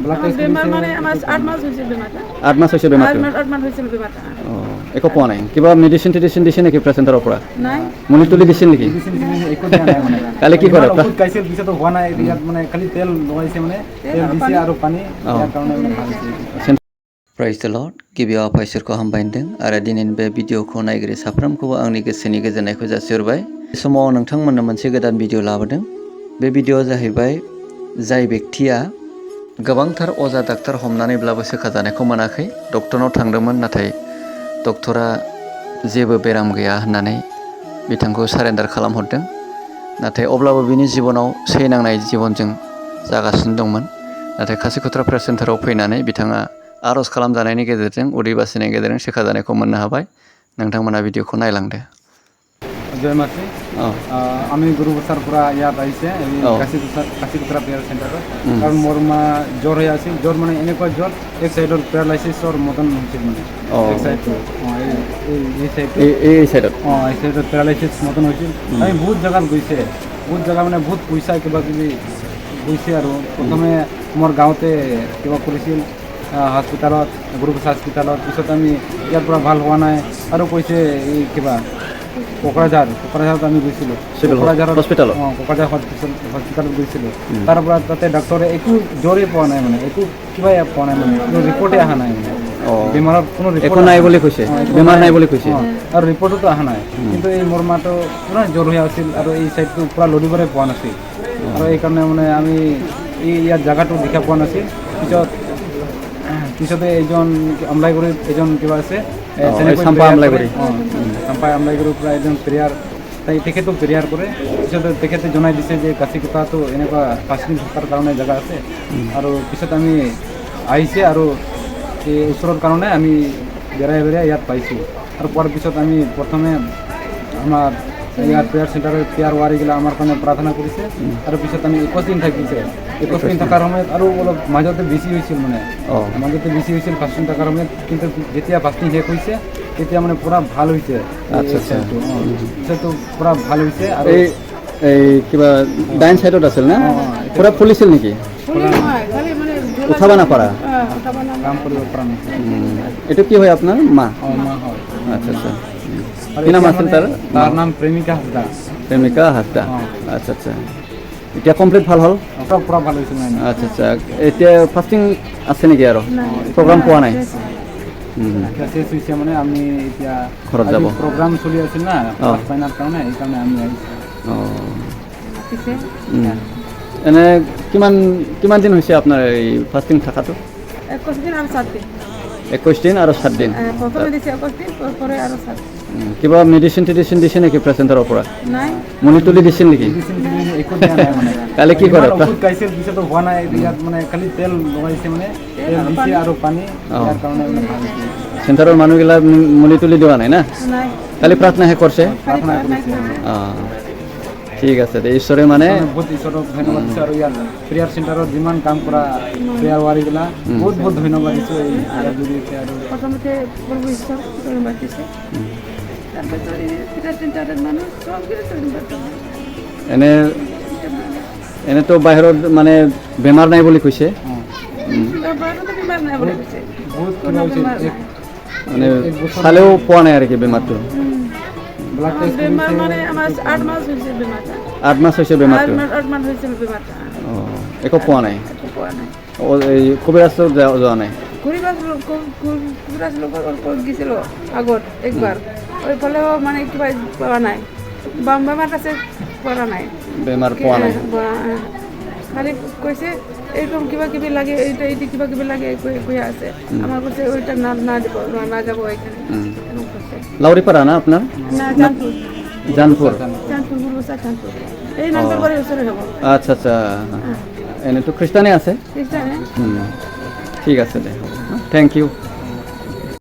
Blood test বেমাৰ মানে আমাৰ 8 মাস হৈছে বেমাৰটা 8 মাস হৈছে বেমাৰটো 8 মাস হৈছে বেমাৰটা একো পোৱা নাই কিবা মেডিচিন দিছে নেকি পেচেণ্টৰ পৰা নাই মনি তুলি দিছিল নেকি একো দিয়া নাই মানে কালি কি কৰে ঔষধ খাইছিল পিছতো হোৱা নাই ইয়াত মানে খালি তেল লগাইছে মানে তেল দিছে আৰু পানী ইয়াৰ কাৰণে মানে ভাল হৈছে Praise the Lord, गिबियाव आफा इसोरखौ हामबायदों आरो दिनैनि बे भिडिअखौ नायगिरि साफ्रोमखौबो आंनि गोसोनि गोजोननायखौ जासिहरबाय। बे समाव नोंथांमोननो मोनसे गोदान भिडिअ लाबोदों। बे भिडिअआ जाहैबाय जाय बेक्तिया गोबांथार अजा डाक्टार हमनानैब्लाबो सोखाजानायखौ मोनाखै डक्टरनाव थांदोंमोन नाथाय डक्टरा जेबो बेराम गैया होननानै बिथांखौ सारेन्डार खालामहरदों नाथाय अब्लाबो बिनि जिबनाव सैनांनाय जिबनजों जागासिनो दंमोन नाथाय खासिकत्रा प्रेयार सेन्टाराव फैनानै बिथाङा आरज खालामजानायनि गेजेरजों उदै बासिनायनि गेजेरजों सोखाजानायखौ मोननो हाबाय नोंथांमोना भिडिअखौ नायलांदो জয় মাতৃ আমি গুরু বছর পুরা ইয়াত আহিছে কাশীকুত্ৰা প্ৰেয়াৰ চেণ্টাৰত কাৰণ মোৰ মা জ্বৰ হৈ আছিল জ্বৰ মানে এনেকুৱা জ্বৰ এক চাইডৰ পেৰালাইচিছৰ মতন হৈছিল মানে এক চাইডটো এই চাইডত পেৰালাইচিছ মতন হৈছিল আমি বহুত জেগাত গৈছে বহুত জেগা মানে বহুত পইচা কিবা কিবি গৈছে আৰু প্ৰথমে মোৰ গাঁৱতে কিবা কৰিছিল হস্পিটালত গুৰুবছা হস্পিটালত পিছত আমি ইয়াৰ পৰা ভাল হোৱা নাই আৰু কৈছে এই কিবা কোকৰাঝাৰত আমি গৈছিলোঁ কোকৰাঝাৰত হস্পিটালত হস্পিটালত গৈছিলোঁ তাৰ পৰা তাতে ডক্টৰে একো জ্বৰেই পোৱা নাই মানে একো কিবাই পোৱা নাই মানে কোনো ৰিপৰ্টে অহা নাই মানে বেমাৰৰ কোনো ৰিপৰ্ট নাই বুলি কৈছে বেমাৰ নাই বুলি কৈছে আৰু ৰিপৰ্টতো অহা নাই কিন্তু এই মোৰ মাটো পুৰা জ্বৰ হৈ আছিল আৰু এই চাইডটো পুৰা লৰিবৰে পোৱা নাছিল আৰু এইকাৰণে মানে আমি এই ইয়াৰ জেগাটো দেখা পোৱা নাছিল পিছতে এইজন আমলাইগুৰিত এজন কিবা আছে চাম্পাই আমলাইগুৰিৰ পৰা এজন প্ৰেয়াৰ তেখেতো প্ৰেয়াৰ কৰে পিছত তেখেতে জনাই দিছে যে কাশীকুত্ৰাটো এনেকুৱা 5 দিন থকাৰ কাৰণে জেগা আছে আৰু পিছত আমি আহিছে আৰু এই ওচৰৰ কাৰণে আমি বেৰাই ইয়াত পাইছোঁ আৰু পোৱাৰ পিছত আমি প্ৰথমে আমাৰ ইয়াৰ প্ৰেয়াৰ চেণ্টাৰৰ প্ৰেয়াৰ ৱাৰীগিলা আমাৰ কাৰণে প্ৰাৰ্থনা কৰিছে আৰু পিছত আমি 21 দিন থাকিছে 21 দিন থকাৰ সময়ত আৰু অলপ মাজতে বেছি হৈছিল মানে মাজতে বেছি হৈছিল ফাষ্টিং থকাৰ সময়ত কিন্তু যেতিয়া ফাষ্টিং শেষ হৈছে তেতিয়া মানে পুৰা ভাল হৈছে পিছতো পুৰা ভাল হৈছে আৰু এই কিবা ডাইন চাইডত আছিল না পুৰা ফুলিছিল নেকি উঠাব নাপাৰা কাম কৰিব পৰা নাই এইটো কি হয় আপোনাৰ মা হয় আচ্ছা কি নাম আছিল তাৰ নাম প্ৰেমিকা হাসদা আচ্ছা এতিয়া কমপ্লিট ভাল হ'ল পুৰা ভাল হৈছে আচ্ছা এতিয়া ফাষ্টিং আছে নেকি আৰু প্ৰগ্ৰাম পোৱা নাই শেষ হৈছে মানে আমি এতিয়া ঘৰত যাব প্ৰগ্ৰাম চলি আছিল না ফাইনাল কাৰণে এইকাৰণে আমি আহিছোঁ এনে কিমান দিন হৈছে আপোনাৰ এই ফাষ্টিং থকাটো 21 দিন আৰু 7 দিন 21 দিন আৰু 7 দিন প্ৰথমে দিছে 21 দিন পৰে আৰু 7 কিবা মেডিচিন দিছে নেকি পেচেণ্টৰ পৰা নাই মনি তুলি দিছিল নেকি একো দিয়া নাই মানে কালি কি কৰে ঔষধ খাইছিল পিছতো হোৱা নাই ইয়াত মানে খালি তেল লগাইছে মানে তেল দিছে আৰু পানী ইয়াৰ কাৰণে মানে ভাল হৈছে চেণ্টাৰৰ মানুহগিলা মনি তুলি দিয়া নাই না নাই কালি প্ৰাৰ্থনাহে কৰিছে প্ৰাৰ্থনা কৰিছে ঠিক আছে ঈশ্বৰে মানে বহুত ঈশ্বৰক ধন্যবাদ দিছোঁ আৰু ইয়াৰ প্ৰেয়াৰ চেণ্টাৰত যিমান কাম কৰা প্ৰেয়াৰ ৱাৰীগিলা বহুত ধন্যবাদ দিছোঁ এই জৰিয়তে আৰু প্ৰথমতে প্ৰভু ঈশ্বৰ ধন্যবাদ দিছে তাৰপিছত প্ৰেয়াৰ চেণ্টাৰৰ মানুহ চবকে ধন্যবাদ এনেতো বাহিৰত মানে বেমাৰ নাই বুলি কৈছে বাহিৰতো বেমাৰ নাই বুলি কৈছে বহুত কিবা হৈছে মানে চালেও পোৱা নাই আৰু কি বেমাৰটো বেমাৰ মানে আমাৰ 8 মাস হৈছে বেমাৰটা 8 মাস হৈছে বেমাৰটো 8 মাস হৈছে বেমাৰটা একো পোৱা নাই এই কবিৰাজ যোৱা নাই কবিৰাজ লোক গেছিল আগত একবাৰ ওইফালেও মানে কিবা পোৱা নাই বেমাৰ আছে পোৱা নাই বেমাৰ পোৱা নাই খালি কৈছে এইরকম কিবা কিবি লাগে এইটা কিবা কিবি লাগে কৈ আছে আমার কাছে ওইটা না দিব না যাব এখানে লাউরিপাড়া না আপনার না জানপুর গুরুবছা জানপুর এই নাম্বার করে ওসরে যাব আচ্ছা এনে তো খ্রিস্টানে আছে খ্রিস্টানে ঠিক আছে দে থ্যাংক ইউ